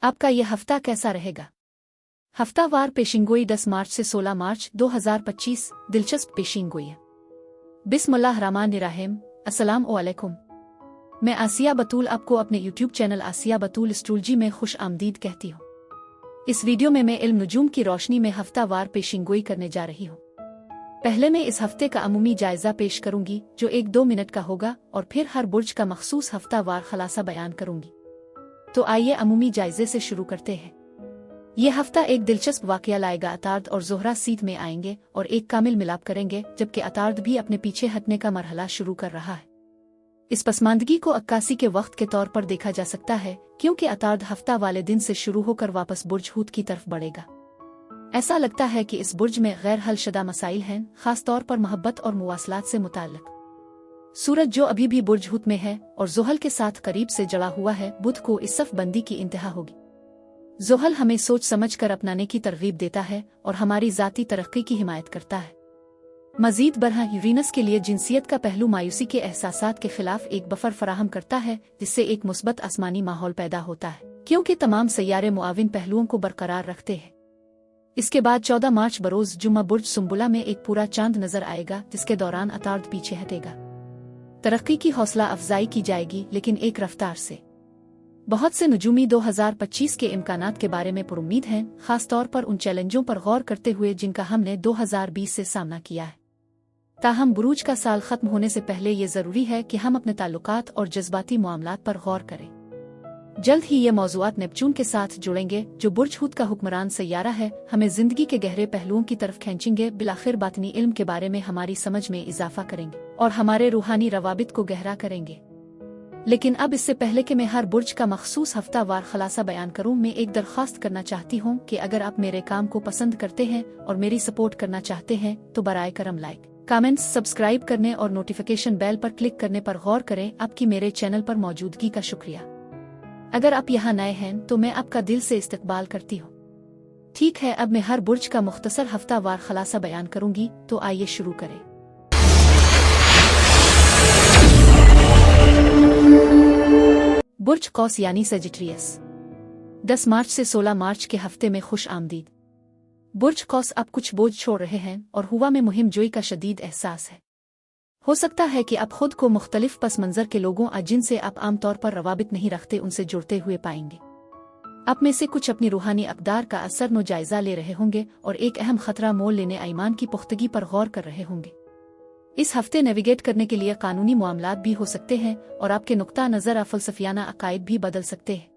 आपका यह हफ्ता कैसा रहेगा? हफ्तावार पेशिंगोई 10 मार्च से 16 मार्च 2025 दिलचस्प पेशिंगोई है। बिस्मिल्लाहिर्रहमानिर्रहीम। अस्सलाम वालेकुम। मैं आसिया बतूल आपको अपने YouTube चैनल आसिया बतूल एस्ट्रोलॉजी में खुश आमदीद कहती हूँ। इस वीडियो में मैं इल्म नुजूम की रोशनी में हफ्तावार पेशिंगोई करने जा रही हूँ। पहले मैं इस हफ्ते का अमूमी जायजा पेश करूंगी जो 1-2 मिनट का होगा और फिर हर बुर्ज का मखसूस हफ्तावार खलासा बयान करूंगी। तो आइए अमूमी जायजे से शुरू करते हैं। यह हफ्ता एक दिलचस्प वाकया लाएगा। अतार्द और ज़ोहरा सीध में आएंगे और एक कामिल मिलाप करेंगे, जबकि अतार्द भी अपने पीछे हटने का मरहला शुरू कर रहा है। इस पसमानदगी को अक्कासी के वक्त के तौर पर देखा जा सकता है, क्योंकि अतार्द हफ्ता वाले दिन से शुरू होकर वापस बुर्ज हूत की तरफ बढ़ेगा। ऐसा लगता है कि इस बुर्ज में गैर हल शुदा मसाइल हैं, खास तौर पर मोहब्बत और मुवासलात से मुताल्लिक। सूरज जो अभी भी बुर्ज हूत में है और ज़ोहल के साथ करीब से जड़ा हुआ है, बुध को इस सफ़बंदी की इंतहा होगी। ज़ोहल हमें सोच समझ कर अपनाने की तरगीब देता है और हमारी ज़ाती तरक्की की हिमायत करता है। मज़ीद बरहा यूरेनस के लिए जिनसियत का पहलू मायूसी के एहसासात के खिलाफ एक बफर फराहम करता है, जिससे एक मुस्बत आसमानी माहौल पैदा होता है, क्योंकि तमाम सैयारे मुआविन पहलुओं को बरकरार रखते हैं। इसके बाद 14 मार्च बरोज जुम्मा बुर्ज सुम्बुला में एक पूरा चांद नजर आएगा, जिसके दौरान अतार्द पीछे हटेगा। तरक्की की हौसला अफजाई की जाएगी, लेकिन एक रफ्तार से। बहुत से नजूमी 2025 के इम्कानात के बारे में पुरुम्मीद हैं, खास तौर पर उन चैलेंजों पर गौर करते हुए जिनका हमने 2020 से सामना किया है। ताहम बुरूज का साल खत्म होने से पहले ये जरूरी है कि हम अपने ताल्लुकात और जज्बाती मामलात पर गौर करें। जल्द ही ये मौज़ूआत नेपच्यून के साथ जुड़ेंगे, जो बुर्ज हूत का हुक्मरान सैयारा है, हमें जिंदगी के गहरे पहलुओं की तरफ खींचेंगे, बिलाखिर बातनी इल्म के बारे में हमारी समझ में इजाफा करेंगे और हमारे रूहानी रवाबित को गहरा करेंगे। लेकिन अब इससे पहले कि मैं हर बुर्ज का मखसूस हफ्तावार खलासा बयान करूं, मैं एक दरख्वास्त करना चाहती हूं कि अगर आप मेरे काम को पसंद करते हैं और मेरी सपोर्ट करना चाहते हैं तो बराए करम लाइक, कमेंट्स, सब्सक्राइब करने और नोटिफिकेशन बेल पर क्लिक करने पर गौर करें। आपकी मेरे चैनल पर मौजूदगी का शुक्रिया। अगर आप यहाँ नए हैं तो मैं आपका दिल से इस्तकबाल करती हूँ। ठीक है, अब मैं हर बुर्ज का मुख्तसर हफ्तावार खलासा बयान करूंगी, तो आइए शुरू करें। बुर्ज कौस यानी सेजिटेरियस, 10 मार्च से 16 मार्च के हफ्ते में खुश आमदीद। बुर्ज कौस अब कुछ बोझ छोड़ रहे हैं और हुआ में मुहिम जोई का शदीद एहसास है। हो सकता है कि आप खुद को मुख्तलिफ पस मंजर के लोगों जिनसे आप आमतौर पर रवाबित नहीं रखते उनसे जुड़ते हुए पाएंगे। आप में से कुछ अपनी रूहानी अक़दार का असर नो जायजा ले रहे होंगे और एक अहम खतरा मोल लेने ईमान की पुख्तगी पर गौर कर रहे होंगे। इस हफ्ते नेविगेट करने के लिए कानूनी मामलात भी हो सकते हैं और आपके नुक्ता नज़र फलसफियाना अकायद भी बदल सकते हैं।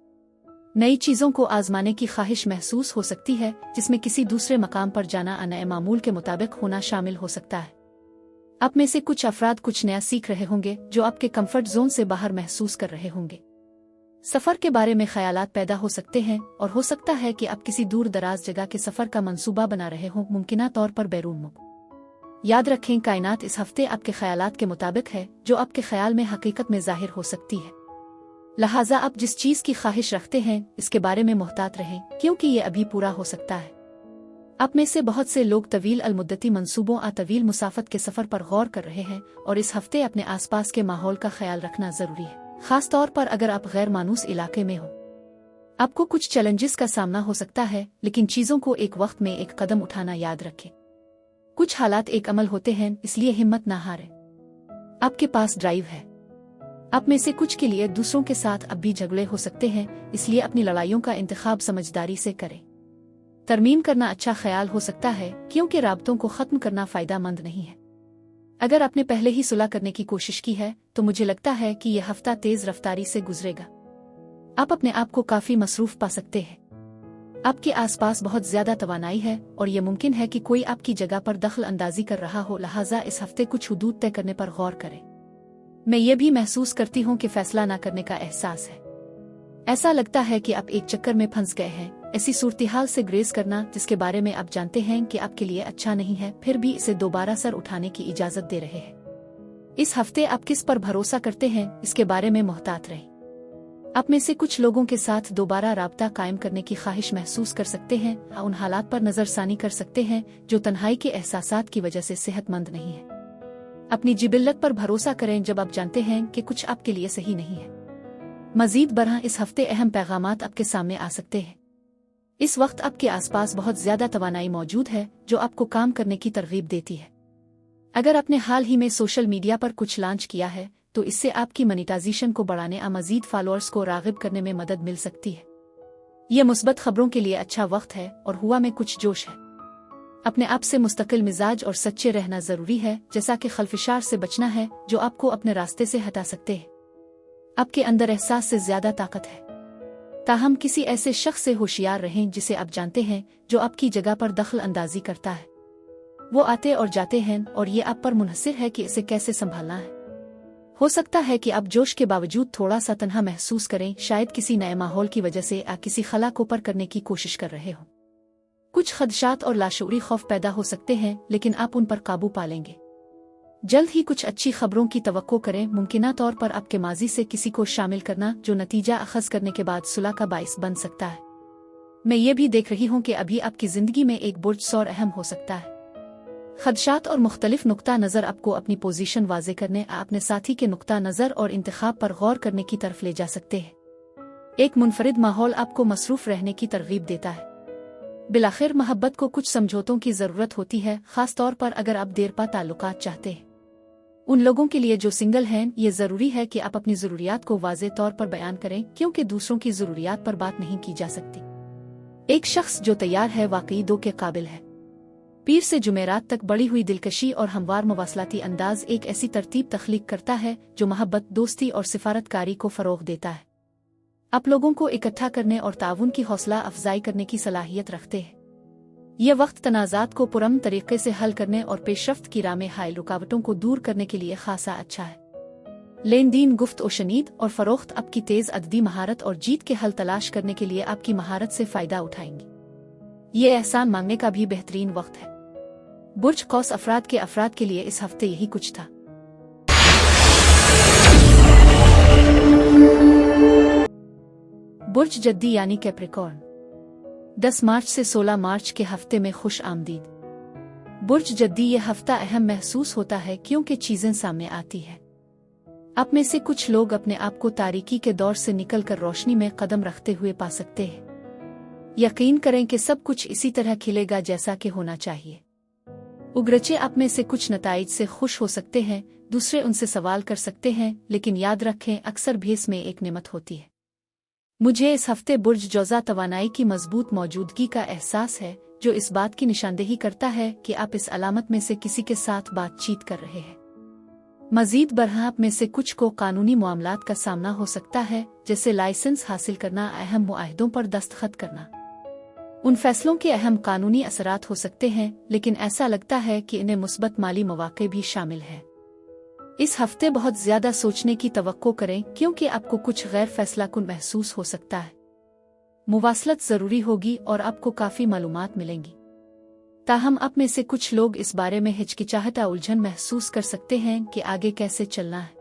नई चीज़ों को आजमाने की ख्वाहिश महसूस हो सकती है, जिसमें किसी दूसरे मकाम पर जाना नए मामूल के मुताबिक होना शामिल हो सकता है। आप में से कुछ अफराद कुछ नया सीख रहे होंगे जो आपके कंफर्ट जोन से बाहर महसूस कर रहे होंगे। सफ़र के बारे में ख्यालात पैदा हो सकते हैं और हो सकता है कि आप किसी दूर दराज जगह के सफ़र का मंसूबा बना रहे हों, मुमकिना तौर पर बैरून मुल्क। याद रखें, कायनात इस हफ्ते आपके ख्यालात के मुताबिक है, जो आपके ख्याल में हकीकत में जाहिर हो सकती है। लिहाजा आप जिस चीज़ की ख्वाहिश रखते हैं इसके बारे में मुहतात रहें, क्योंकि ये अभी पूरा हो सकता है। आप में से बहुत से लोग तवील अलमुद्दती मंसूबों तवील मुसाफत के सफ़र पर गौर कर रहे हैं और इस हफ्ते अपने आसपास के माहौल का ख्याल रखना ज़रूरी है, खास तौर पर अगर आप गैर मानूस इलाके में हो। आपको कुछ चैलेंजेस का सामना हो सकता है, लेकिन चीज़ों को एक वक्त में एक कदम उठाना याद रखें। कुछ हालात एक अमल होते हैं, इसलिए हिम्मत ना हारें। आपके पास ड्राइव है। आप में से कुछ के लिए दूसरों के साथ अब भी झगड़े हो सकते हैं, इसलिए अपनी लड़ाइयों का इंतखाब समझदारी से करें। तरमीम करना अच्छा ख्याल हो सकता है, क्योंकि राबतों को ख़त्म करना फ़ायदा मंद नहीं है। अगर आपने पहले ही सुलह करने की कोशिश की है तो मुझे लगता है कि यह हफ्ता तेज़ रफ्तारी से गुजरेगा। आप अपने आप को काफ़ी मसरूफ़ पा सकते हैं। आपके आसपास बहुत ज्यादा तवानाई है और ये मुमकिन है कि कोई आपकी जगह पर दखल अंदाजी कर रहा हो, लिहाजा इस हफ्ते कुछ हुदूद तय करने पर गौर करें। मैं ये भी महसूस करती हूँ कि फैसला न करने का एहसास है। ऐसा लगता है कि आप एक चक्कर में फंस गए हैं। ऐसी सूरत-ए-हाल से ग्रेज करना जिसके बारे में आप जानते हैं कि आपके लिए अच्छा नहीं है, फिर भी इसे दोबारा सर उठाने की इजाजत दे रहे हैं। इस हफ्ते आप किस पर भरोसा करते हैं इसके बारे में मुहतात रहें। आप में से कुछ लोगों के साथ दोबारा राब्ता कायम करने की ख्वाहिश महसूस कर सकते हैं, उन हालात पर नज़रसानी कर सकते हैं जो तन्हाई के एहसासात की वजह से सेहतमंद नहीं है। अपनी जिबिल्लत पर भरोसा करें जब आप जानते हैं कि कुछ आपके लिए सही नहीं है। मजीद बरह इस हफ्ते अहम पैगामात आपके सामने आ सकते हैं। इस वक्त आपके आसपास बहुत ज्यादा तवानाई मौजूद है जो आपको काम करने की तरगीब देती है। अगर आपने हाल ही में सोशल मीडिया पर कुछ लॉन्च किया है तो इससे आपकी मोनेटाइजेशन को बढ़ाने और मजीद फॉलोअर्स को राग़िब करने में मदद मिल सकती है। यह मुस्बत खबरों के लिए अच्छा वक्त है और हुआ में कुछ जोश है। अपने आप से मुस्तकिल मिजाज और सच्चे रहना जरूरी है, जैसा कि खलफिशार से बचना है जो आपको अपने रास्ते से हटा सकते हैं। आपके अंदर एहसास से ज्यादा ताकत है, ताहम किसी ऐसे शख्स से होशियार रहें जिसे आप जानते हैं जो आपकी जगह पर दखल अंदाजी करता है। वो आते और जाते हैं और ये आप पर मुनहसिर है कि इसे कैसे संभालना है। हो सकता है कि आप जोश के बावजूद थोड़ा सा तन्हा महसूस करें, शायद किसी नए माहौल की वजह से आप किसी खला को पर करने की कोशिश कर रहे हो। कुछ खदशात और लाशूरी खौफ पैदा हो सकते हैं, लेकिन आप उन पर काबू पा लेंगे। जल्द ही कुछ अच्छी खबरों की तवक्को करें। मुमकिना तौर पर आपके माजी से किसी को शामिल करना जो नतीजा अखज़ करने के बाद सुलह का बाइस बन सकता है। मैं ये भी देख रही हूँ कि अभी आपकी जिंदगी में एक बुर्ज सौर अहम हो सकता है। खदशात और मुख्तलिफ नुक्ता नज़र आपको अपनी पोजीशन वाजे करने, अपने साथी के नुक्ता नज़र और इंतखाब पर गौर करने की तरफ ले जा सकते हैं। एक मुनफरिद माहौल आपको मसरूफ रहने की तरगीब देता है। बिलाखिर मोहब्बत को कुछ समझौतों की ज़रूरत होती है, ख़ास तौर पर अगर आप देरपा ताल्लुकात चाहते हैं। उन लोगों के लिए जो सिंगल हैं, ये ज़रूरी है कि आप अपनी ज़रूरियात को वाज़े तौर पर बयान करें, क्योंकि दूसरों की ज़रूरियात पर बात नहीं की जा सकती। एक शख्स जो तैयार है वाकई दो के काबिल है। पीर से जुमेरात तक बढ़ी हुई दिलकशी और हमवार मवासलाती अंदाज एक ऐसी तरतीब तख्लीक करता है जो मोहब्बत, दोस्ती और सिफारतकारी को फ़रोग़ देता है। आप लोगों को इकट्ठा करने और ताउन की हौसला अफजाई करने की सलाहियत रखते हैं। यह वक्त तनाज़ात को पुरअमन तरीके से हल करने और पेशरफ्त की राह में हायल रुकावटों को दूर करने के लिए खासा अच्छा है। लेन देन, गुफ्त और शनीद और फ़रोख्त आपकी तेज़ अददी महारत और जीत के हल तलाश करने के लिए आपकी महारत से फ़ायदा उठाएंगी। ये एहसान मांगने का भी बेहतरीन वक्त है। बुर्ज कौस अफराद के लिए इस हफ्ते यही कुछ था। बुर्ज जद्दी यानी कैप्रिकॉर्न, 10 मार्च से 16 मार्च के हफ्ते में खुश आमदीद। बुर्ज जद्दी ये हफ्ता अहम महसूस होता है क्योंकि चीजें सामने आती है। आप में से कुछ लोग अपने आप को तारीकी के दौर से निकलकर रोशनी में कदम रखते हुए पा सकते हैं। यकीन करें कि सब कुछ इसी तरह खिलेगा जैसा कि होना चाहिए। उगरचे आप में से कुछ नताइज से खुश हो सकते हैं, दूसरे उनसे सवाल कर सकते हैं, लेकिन याद रखें अक्सर भी इसमें एक नेमत होती है। मुझे इस हफ्ते बुर्ज जौज़ा तवानाई की मजबूत मौजूदगी का एहसास है, जो इस बात की निशानदेही करता है कि आप इस अलामत में से किसी के साथ बातचीत कर रहे हैं। मजीद बरहा आप में से कुछ को कानूनी मामलात का सामना हो सकता है, जैसे लाइसेंस हासिल करना, अहम मुआहदों पर दस्तखत करना। उन फैसलों के अहम कानूनी असरात हो सकते हैं, लेकिन ऐसा लगता है कि इन्हें मुस्बत माली मौक़े भी शामिल हैं। इस हफ्ते बहुत ज्यादा सोचने की तवक्को करें, क्योंकि आपको कुछ गैर फैसलाकुन महसूस हो सकता है। मुवासलत जरूरी होगी और आपको काफी मालूमात मिलेंगी। ताहम आप में से कुछ लोग इस बारे में हिचकिचाहट या उलझन महसूस कर सकते हैं कि आगे कैसे चलना है।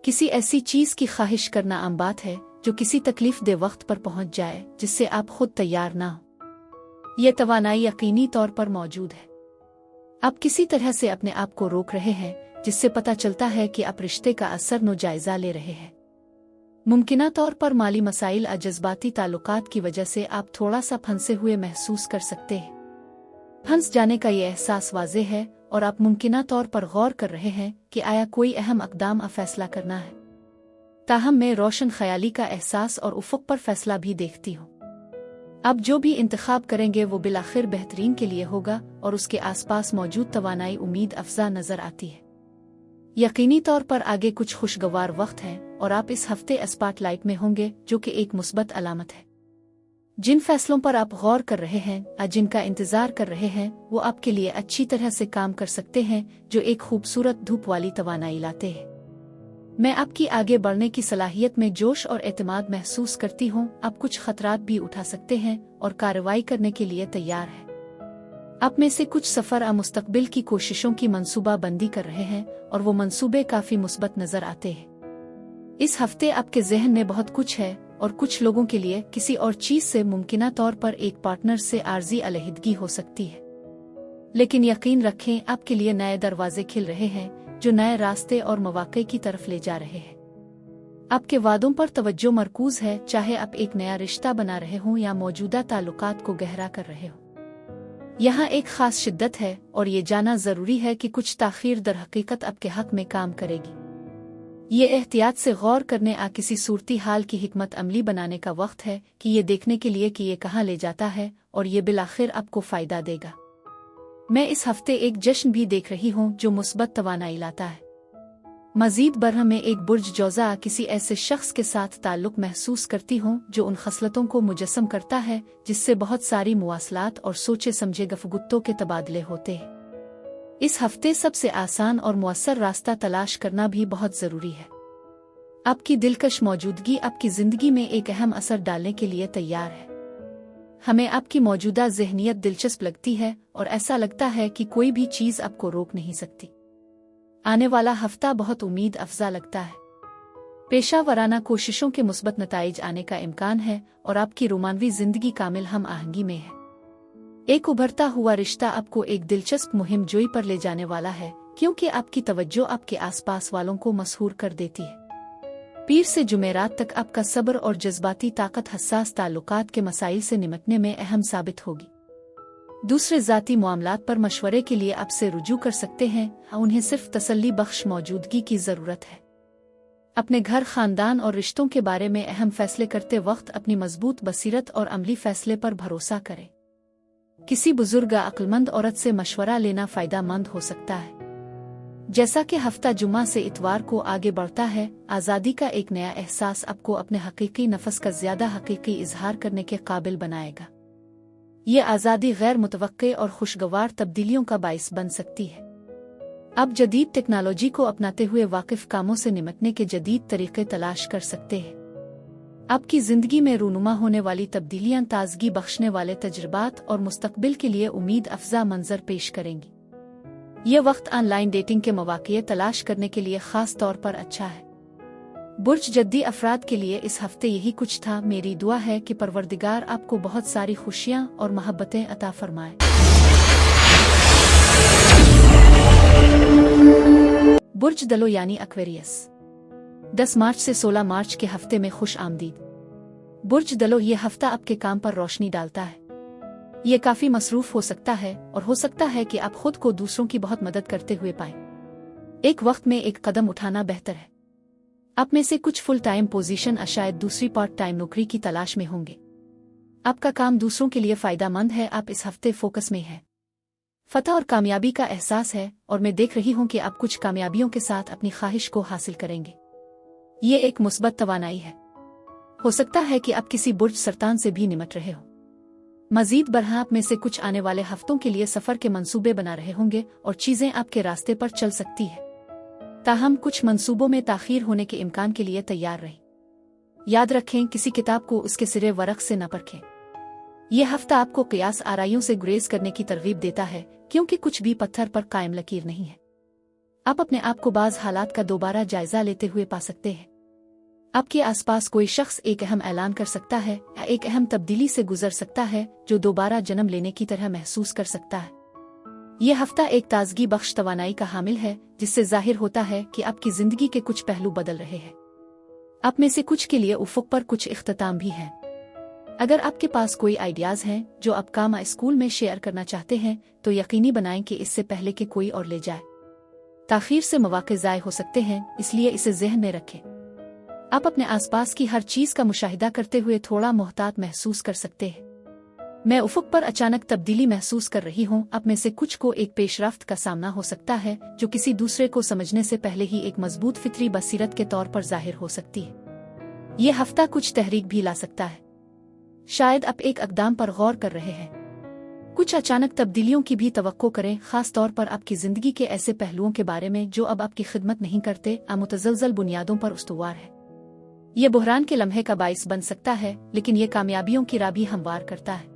किसी ऐसी चीज की ख्वाहिश करना आम बात है जो किसी तकलीफ दे वक्त पर पहुंच जाए, जिससे आप खुद तैयार ना हो। यह तवानाई यकीनी तौर पर मौजूद है। आप किसी तरह से अपने आप को रोक रहे हैं, जिससे पता चलता है कि आप रिश्ते का असर नो जायजा ले रहे हैं। मुमकिना तौर पर माली मसाइल और जज्बाती ताल्लुकात की वजह से आप थोड़ा सा फंसे हुए महसूस कर सकते हैं। फंस जाने का ये एहसास वाज़े है और आप मुमकिना तौर पर गौर कर रहे हैं कि आया कोई अहम इक़दाम फैसला करना है। ताहम मैं रोशन ख्याली का एहसास और उफ़ुक़ पर फैसला भी देखती हूँ। अब जो भी इंतखाब करेंगे वो बिलाखिर बेहतरीन के लिए होगा और उसके आसपास मौजूद तवानाई उम्मीद अफजा नजर आती है। यकीनी तौर पर आगे कुछ खुशगवार वक्त है और आप इस हफ्ते स्पॉटलाइट में होंगे, जो कि एक मुस्बत अलामत है। जिन फैसलों पर आप गौर कर रहे हैं या जिनका इंतजार कर रहे हैं, वो आपके लिए अच्छी तरह से काम कर सकते हैं, जो एक खूबसूरत धूप वाली तवानाई लाते हैं। मैं आपकी आगे बढ़ने की सलाहियत में जोश और एतमाद महसूस करती हूँ। आप कुछ खतरात भी उठा सकते हैं और कार्रवाई करने के लिए तैयार हैं। आप में से कुछ सफर और मुस्तकबिल की कोशिशों की मंसूबा बंदी कर रहे हैं और वो मंसूबे काफी मुस्बत नजर आते हैं। इस हफ्ते आपके जहन में बहुत कुछ है और कुछ लोगों के लिए किसी और चीज से मुमकिना तौर पर एक पार्टनर से आर्जी अलहदगी हो सकती है। लेकिन यकीन रखें, आपके लिए नए दरवाजे खिल रहे हैं जो नए रास्ते और मौक़े की तरफ ले जा रहे हैं। आपके वादों पर तवज्जो मरकूज है, चाहे आप एक नया रिश्ता बना रहे हों या मौजूदा ताल्लुकात को गहरा कर रहे हो। यहाँ एक खास शिद्दत है और ये जाना जरूरी है कि कुछ ताखीर दर हकीकत आपके हक में काम करेगी। ये एहतियात से गौर करने किसी सूरती हाल की हिकमत अमली बनाने का वक्त है कि ये देखने के लिए कि ये कहाँ ले जाता है और ये बिलाखिर आपको फायदा देगा। मैं इस हफ्ते एक जश्न भी देख रही हूँ जो मुस्बत तवानाई लाता है। मजीद बरह में एक बुर्ज जौज़ा किसी ऐसे शख्स के साथ ताल्लुक महसूस करती हूँ जो उन खसलतों को मुजस्सम करता है जिससे बहुत सारी मुवासलात और सोचे समझे गफ्तगू के तबादले होते हैं। इस हफ्ते सबसे आसान और मुअस्सर रास्ता तलाश करना भी बहुत जरूरी है। आपकी दिलकश मौजूदगी आपकी जिंदगी में एक अहम असर डालने के लिए तैयार है। हमें आपकी मौजूदा ज़हनियत दिलचस्प लगती है और ऐसा लगता है कि कोई भी चीज़ आपको रोक नहीं सकती। आने वाला हफ्ता बहुत उम्मीद अफजा लगता है। पेशा वराना कोशिशों के मुस्बत नताइज आने का इम्कान है और आपकी रोमानवी जिंदगी कामिल हम आहंगी में है। एक उभरता हुआ रिश्ता आपको एक दिलचस्प मुहिम जोई पर ले जाने वाला है, क्योंकि आपकी तवज्जो आपके आसपास वालों को मसहूर कर देती है। पीर से जुमेरात तक आपका सब्र और जज्बाती ताकत हसास ताल्लुकात के मसाइल से निपटने में अहम साबित होगी। दूसरे ज़ाती मामलात पर मशवरे के लिए आपसे रुजू कर सकते हैं, उन्हें सिर्फ तसल्ली बख्श मौजूदगी की ज़रूरत है। अपने घर, खानदान और रिश्तों के बारे में अहम फैसले करते वक्त अपनी मजबूत बसीरत और अमली फैसले पर भरोसा करें। किसी बुजुर्ग अक्लमंद औरत से मशवरा लेना फ़ायदा मंद हो सकता है। जैसा कि हफ्ता जुमा से इतवार को आगे बढ़ता है, आज़ादी का एक नया एहसास आपको अपने हकीकी नफस का ज़्यादा हकीकी इजहार करने के काबिल बनाएगा। ये आज़ादी गैर मुतवक्के और खुशगवार तब्दीलियों का बाइस बन सकती है। आप जदीद टेक्नोलॉजी को अपनाते हुए वाकिफ कामों से निपटने के जदीद तरीके तलाश कर सकते हैं। आपकी जिंदगी में रूनुमा होने वाली तब्दीलियां ताजगी बख्शने वाले तजुर्बात और मुस्तकबिल के लिए उम्मीद अफजा मंजर पेश करेंगी। ये वक्त ऑनलाइन डेटिंग के मौक़े तलाश करने के लिए खास तौर पर अच्छा है। बुर्ज जद्दी अफराद के लिए इस हफ्ते यही कुछ था। मेरी दुआ है कि परवरदिगार आपको बहुत सारी खुशियाँ और मोहब्बतें अता फरमाए। बुर्ज दलो यानी एक्वेरियस, 10 मार्च से 16 मार्च के हफ्ते में खुश आमदीद। बुर्ज दलो ये हफ्ता आपके काम पर रोशनी डालता है। ये काफी मसरूफ हो सकता है और हो सकता है कि आप खुद को दूसरों की बहुत मदद करते हुए पाएं। एक वक्त में एक कदम उठाना बेहतर है। आप में से कुछ फुल टाइम पोजीशन शायद दूसरी पार्ट टाइम नौकरी की तलाश में होंगे। आपका काम दूसरों के लिए फायदेमंद है। आप इस हफ्ते फोकस में हैं। फतह और कामयाबी का एहसास है और मैं देख रही हूँ कि आप कुछ कामयाबियों के साथ अपनी ख्वाहिश को हासिल करेंगे। ये एक मुस्बत तवानाई है। हो सकता है कि आप किसी बुर्ज सरतान से भी निमट रहे हो। मजीद बरहा आप में से कुछ आने वाले हफ्तों के लिए सफर के मंसूबे बना रहे होंगे और चीजें आपके रास्ते पर चल सकती है। ताहम कुछ मंसूबों में ताखीर होने के इम्कान के लिए तैयार रहें। याद रखें, किसी किताब को उसके सिरे वरक से न परखें। यह हफ्ता आपको क़ियास आराइयों से गुरेज करने की तरगीब देता है, क्योंकि कुछ भी पत्थर पर कायम लकीर नहीं है। आप अपने आप को बाज़ हालात का दोबारा जायजा लेते हुए पा सकते हैं। आपके आसपास कोई शख्स एक अहम ऐलान कर सकता है या एक अहम तब्दीली से गुजर सकता है जो दोबारा जन्म लेने की तरह महसूस कर सकता है। यह हफ्ता एक ताजगी बख्श तवानाई का हामिल है, जिससे जाहिर होता है कि आपकी जिंदगी के कुछ पहलू बदल रहे हैं। आप में से कुछ के लिए उफ़ुक़ पर कुछ इख्तिताम भी है। अगर आपके पास कोई आइडियाज़ हैं जो आप काम स्कूल में शेयर करना चाहते हैं, तो यकीनी बनाएं कि इससे पहले कि कोई और ले जाए। ताख़ीर से मौक़े ज़ाय हो सकते हैं, इसलिए इसे ज़हन में रखें। आप अपने आसपास की हर चीज़ का मुशाहिदा करते हुए थोड़ा मोहतात महसूस कर सकते हैं। मैं उफ़ुक़ पर अचानक तब्दीली महसूस कर रही हूँ। आप में से कुछ को एक पेशरफ्त का सामना हो सकता है जो किसी दूसरे को समझने से पहले ही एक मजबूत फितरी बसीरत के तौर पर जाहिर हो सकती है। यह हफ्ता कुछ तहरीक भी ला सकता है। शायद आप एक इक़दाम पर गौर कर रहे हैं। कुछ अचानक तब्दीलियों की भी तवक्को करें, खास तौर पर आपकी ज़िंदगी के ऐसे पहलुओं के बारे में जो अब आपकी खिदमत नहीं करते, मुतज़लज़ल बुनियादों पर उस्तवार है। ये बहरान के लम्हे का बाइस बन सकता है, लेकिन ये कामयाबियों की राह भी हमवार करता है।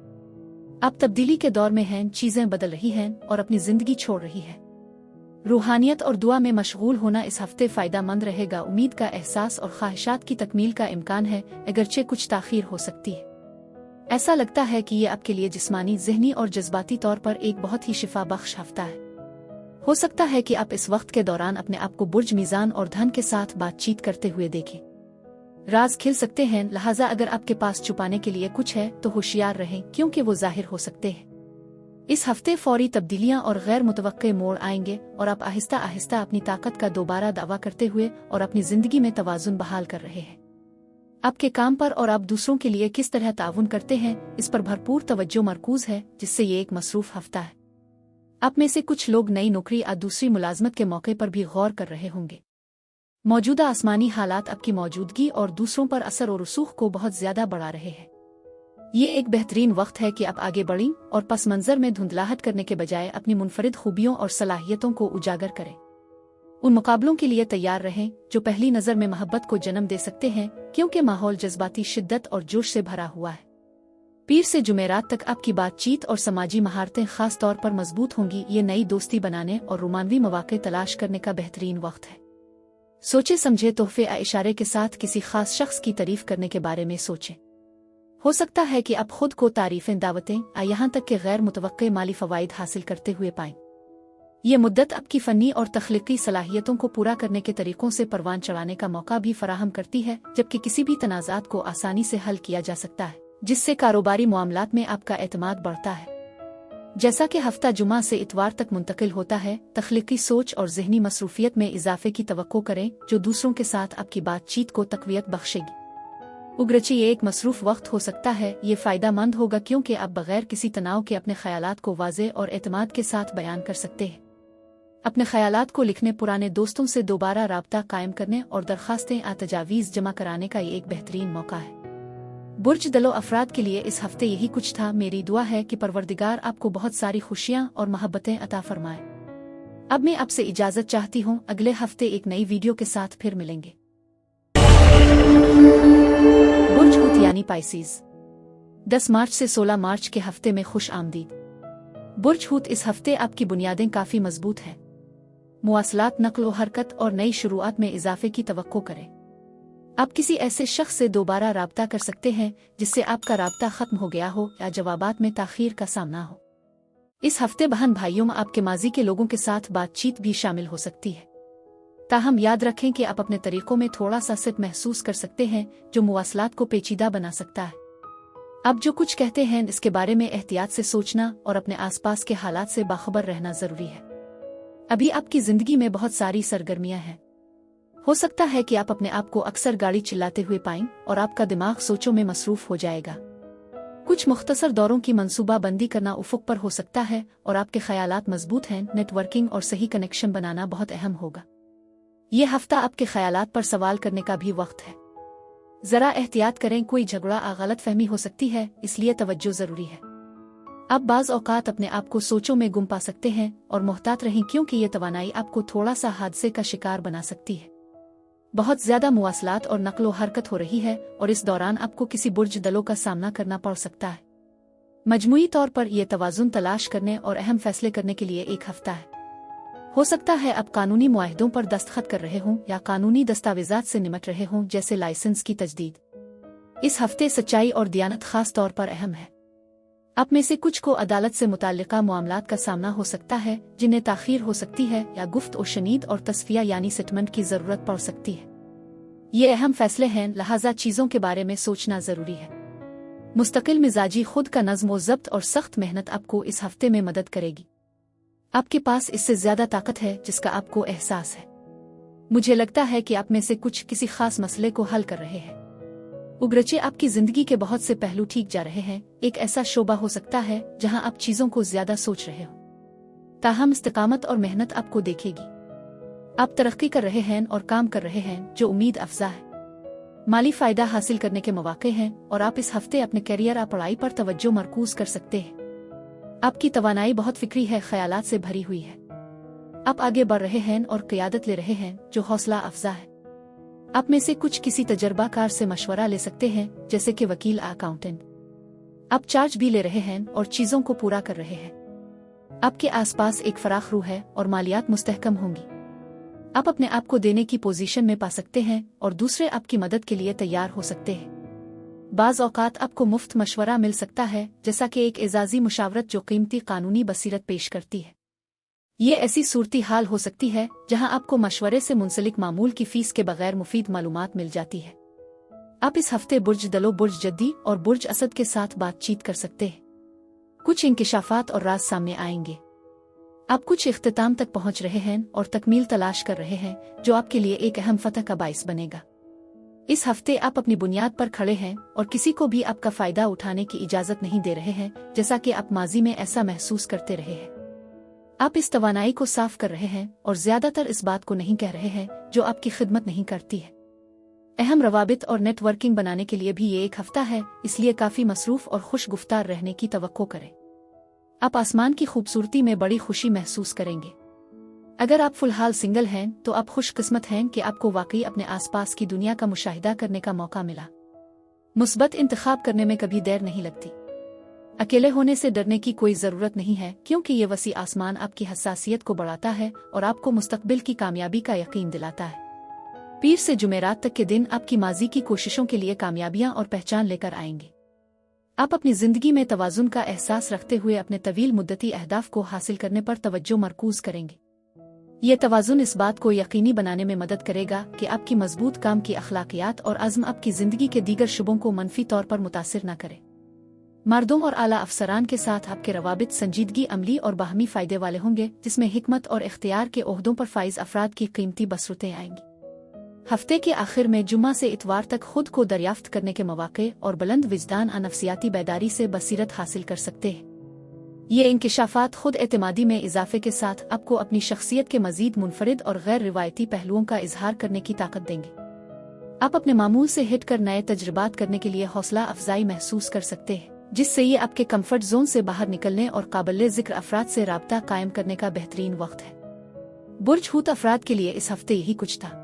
आप तब्दीली के दौर में हैं, चीज़ें बदल रही हैं और अपनी ज़िंदगी छोड़ रही है। रूहानियत और दुआ में मशगूल होना इस हफ्ते फ़ायदेमंद रहेगा। उम्मीद का एहसास और ख्वाहिशात की तकमील का इम्कान है, अगरचे कुछ ताख़ीर हो सकती है। ऐसा लगता है कि ये आपके लिए जिस्मानी, ज़हनी और जज्बाती तौर पर एक बहुत ही शिफा बख्श हफ्ता है। हो सकता है कि आप इस वक्त के दौरान अपने आप को बुर्ज मीज़ान और धन के साथ बातचीत करते हुए देखें। राज खिल सकते हैं, लिहाजा अगर आपके पास छुपाने के लिए कुछ है तो होशियार रहें क्योंकि वो जाहिर हो सकते हैं। इस हफ्ते फौरी तब्दीलियां और गैर मुतवक्के मोड़ आएंगे और आप आहिस्ता आहिस्ता अपनी ताकत का दोबारा दावा करते हुए और अपनी जिंदगी में तवाजुन बहाल कर रहे हैं। आपके काम पर और आप दूसरों के लिए किस तरह ताउन करते हैं, इस पर भरपूर तवज्जो मरकूज है, जिससे ये एक मसरूफ हफ्ता है। आप में से कुछ लोग नई नौकरी या दूसरी मुलाजमत के मौके पर भी गौर कर रहे होंगे। मौजूदा आसमानी हालात आपकी मौजूदगी और दूसरों पर असर और रसूख को बहुत ज्यादा बढ़ा रहे हैं। ये एक बेहतरीन वक्त है कि आप आगे बढ़ें और पस मंजर में धुंधलाहट करने के बजाय अपनी मुनफरिद खूबियों और सलाहियतों को उजागर करें। उन मुकाबलों के लिए तैयार रहें जो पहली नज़र में मोहब्बत को जन्म दे सकते हैं, क्योंकि माहौल जज्बाती शिद्दत और जोश से भरा हुआ है। पीर से जुमेरात तक आपकी बातचीत और समाजी महारतें खास तौर पर मजबूत होंगी। ये नई दोस्ती बनाने और रोमानवी मौके तलाश करने का बेहतरीन वक्त है। सोचे समझे तोहफे या इशारे के साथ किसी खास शख्स की तारीफ करने के बारे में सोचें। हो सकता है कि आप खुद को तारीफें, दावतें या यहाँ तक कि गैर मुतवक्के माली फवाइद हासिल करते हुए पाएं। ये मुद्दत आपकी फ़नी और तख्लीकी सलाहियतों को पूरा करने के तरीकों से परवान चढ़ाने का मौका भी फराहम करती है, जबकि किसी भी तनाज़ात को आसानी से हल किया जा सकता है, जिससे कारोबारी मामलात में आपका एतमाद बढ़ता है। जैसा कि हफ्ता जुमा से इतवार तक मुंतकिल होता है, तख्लीकी सोच और ज़हनी मसरूफियत में इजाफे की तवक्को करें, जो दूसरों के साथ आपकी बातचीत को तक़वियत बख्शेगी। उग्रची ये एक मसरूफ वक्त हो सकता है। ये फ़ायदा मंद होगा क्योंकि आप बगैर किसी तनाव के अपने ख्यालात को वाज़े और एतमाद के साथ बयान कर सकते हैं। अपने ख्यालात को लिखने, पुराने दोस्तों से दोबारा राब्ता कायम करने और दरख्वास्तें या तजावीज़ जमा कराने का ये एक बेहतरीन मौका है। बुर्ज दलो अफराद के लिए इस हफ्ते यही कुछ था। मेरी दुआ है कि परवरदिगार आपको बहुत सारी खुशियाँ और मोहब्बतें अता फरमाए। अब मैं आपसे इजाज़त चाहती हूँ। अगले हफ्ते एक नई वीडियो के साथ फिर मिलेंगे। बुर्ज हूत यानी पाइसीज, 10 मार्च से 16 मार्च के हफ्ते में खुश आमदीद। बुर्ज हूत इस हफ्ते आपकी बुनियादें काफ़ी मजबूत हैं। मुवासलात, नक्ल व हरकत और नई शुरुआत में इजाफे की तवक्को करें। आप किसी ऐसे शख्स से दोबारा राब्ता कर सकते हैं जिससे आपका राब्ता खत्म हो गया हो या जवाबात में ताखीर का सामना हो। इस हफ्ते बहन भाइयों में आपके माजी के लोगों के साथ बातचीत भी शामिल हो सकती है। ताहम याद रखें कि आप अपने तरीकों में थोड़ा सा सिर्फ महसूस कर सकते हैं, जो मुवासलात को पेचीदा बना सकता है। आप जो कुछ कहते हैं इसके बारे में एहतियात से सोचना और अपने आसपास के हालात से बाखबर रहना जरूरी है। अभी आपकी जिंदगी में बहुत सारी सरगर्मियां हैं। हो सकता है कि आप अपने आप को अक्सर गाड़ी चिल्लाते हुए पाएं और आपका दिमाग सोचों में मसरूफ हो जाएगा। कुछ मुख्तसर दौरों की मंसूबा बंदी करना उफुक पर हो सकता है और आपके ख्यालात मजबूत हैं। नेटवर्किंग और सही कनेक्शन बनाना बहुत अहम होगा। ये हफ्ता आपके ख्यालात पर सवाल करने का भी वक्त है। जरा एहतियात करें, कोई झगड़ा या गलत फहमी हो सकती है, इसलिए तवज्जो जरूरी है। आप बाज़ औकात अपने आप को सोचों में गुम पा सकते हैं और मोहतात रहें क्योंकि ये तवानाई आपको थोड़ा सा हादसे का शिकार बना सकती है। बहुत ज्यादा मुवासलात और नक्लो हरकत हो रही है और इस दौरान आपको किसी बुर्ज दलों का सामना करना पड़ सकता है। मजमूई तौर पर यह तवाजुन तलाश करने और अहम फैसले करने के लिए एक हफ्ता है। हो सकता है आप कानूनी मुआहदों पर दस्तखत कर रहे हों या कानूनी दस्तावेजात से निमट रहे हों, जैसे लाइसेंस की तजदीद। इस हफ्ते सच्चाई और दियानत खास तौर पर अहम है। आप में से कुछ को अदालत से मुताल्लिका मामलात का सामना हो सकता है, जिन्हें ताखीर हो सकती है या गुफ्त और शनीद और तस्फिया यानी सेटलमेंट की जरूरत पड़ सकती है। ये अहम फैसले हैं, लिहाजा चीजों के बारे में सोचना जरूरी है। मुस्तकिल मिजाजी, खुद का नज़्म व ज़ब्त और सख्त मेहनत आपको इस हफ्ते में मदद करेगी। आपके पास इससे ज्यादा ताकत है जिसका आपको एहसास है। मुझे लगता है कि आप में से कुछ किसी खास मसले को हल कर रहे हैं। उग्रचे आपकी जिंदगी के बहुत से पहलू ठीक जा रहे हैं। एक ऐसा शोबा हो सकता है जहां आप चीजों को ज्यादा सोच रहे हो। ताहम इस्तिकामत और मेहनत आपको देखेगी। आप तरक्की कर रहे हैं और काम कर रहे हैं जो उम्मीद अफजा है। माली फायदा हासिल करने के मौके हैं और आप इस हफ्ते अपने करियर या पढ़ाई पर तवज्जो मरकूज कर सकते हैं। आपकी तवानाई बहुत फिक्री है, ख्यालात से भरी हुई है। आप आगे बढ़ रहे हैं और क़ियादत ले रहे हैं, जो हौसला अफजा है। आप में से कुछ किसी तजर्बाकार से मशवरा ले सकते हैं, जैसे कि वकील या अकाउंटेंट। आप चार्ज भी ले रहे हैं और चीजों को पूरा कर रहे हैं। आपके आसपास एक फराख रूह है और मालियात मुस्तहकम होंगी। आप अपने आप को देने की पोजीशन में पा सकते हैं और दूसरे आपकी मदद के लिए तैयार हो सकते हैं। बाज़ औकात आपको मुफ्त मशवरा मिल सकता है, जैसा कि एक एजाजी मुशावरत जो कीमती कानूनी बसीरत पेश करती है। ये ऐसी सूरती हाल हो सकती है जहां आपको मशवरे से मुंसलिक मामूल की फीस के बगैर मुफीद मालूमात मिल जाती है। आप इस हफ्ते बुर्ज दलो, बुर्ज जद्दी और बुर्ज असद के साथ बातचीत कर सकते हैं। कुछ इंकिशाफात और राज सामने आएंगे। आप कुछ इख्तिताम तक पहुंच रहे हैं और तकमील तलाश कर रहे हैं, जो आपके लिए एक अहम फतह का बाइस बनेगा। इस हफ्ते आप अपनी बुनियाद पर खड़े हैं और किसी को भी आपका फायदा उठाने की इजाजत नहीं दे रहे हैं, जैसा कि आप माजी में ऐसा महसूस करते रहे हैं। आप इस तवानाई को साफ कर रहे हैं और ज्यादातर इस बात को नहीं कह रहे हैं जो आपकी खिदमत नहीं करती है। अहम रवाबित और नेटवर्किंग बनाने के लिए भी ये एक हफ्ता है, इसलिए काफी मसरूफ और खुश गुफ्तार रहने की तवक्को करें। आप आसमान की खूबसूरती में बड़ी खुशी महसूस करेंगे। अगर आप फिलहाल सिंगल हैं तो आप खुशकिस्मत हैं कि आपको वाकई अपने आसपास की दुनिया का मुशाहिदा करने का मौका मिला। मुस्बत इंतखाब करने में कभी देर नहीं लगती। अकेले होने से डरने की कोई जरूरत नहीं है, क्योंकि ये वसी आसमान आपकी हसासियत को बढ़ाता है और आपको मुस्तकबिल की कामयाबी का यकीन दिलाता है। पीर से जुमेरात तक के दिन आपकी माजी की कोशिशों के लिए कामयाबियां और पहचान लेकर आएंगे। आप अपनी जिंदगी में तवाजुन का एहसास रखते हुए अपने तवील मुद्दती अहदाफ को हासिल करने पर तवज्जो मरकूज करेंगे। ये तवाजुन इस बात को यकीनी बनाने में मदद करेगा कि आपकी मजबूत काम की अखलाकियात और अज़्म आपकी जिंदगी के दीगर शुबों को मनफी तौर पर मुतासिर न करे। मर्दों और आला अफसरान के साथ आपके रवाबित संजीदगी, अमली और बाहमी फायदे वाले होंगे, जिसमें हिकमत और इख्तियार के ओहदों पर फाइज अफराद की कीमती बसरतें आएंगी। हफ्ते के आखिर में जुम्मा से इतवार तक खुद को दरियाफ्त करने के मौके और बुलंद विजदान नफ्सियाती बेदारी से बसीरत हासिल कर सकते हैं। ये इंकिशाफात खुद एतमादी में इजाफे के साथ आपको अपनी शख्सियत के मजीद मुनफरिद और गैर रिवायती पहलुओं का इजहार करने की ताकत देंगे। आप अपने मामूल से हिट कर नए तजुर्बात करने के लिए हौसला अफजाई महसूस कर सकते हैं, जिससे ये आपके कम्फर्ट जोन से बाहर निकलने और काबिल जिक्र अफराद से राब्ता कायम करने का बेहतरीन वक्त है। बुर्ज हूत अफराद के लिए इस हफ्ते यही कुछ था।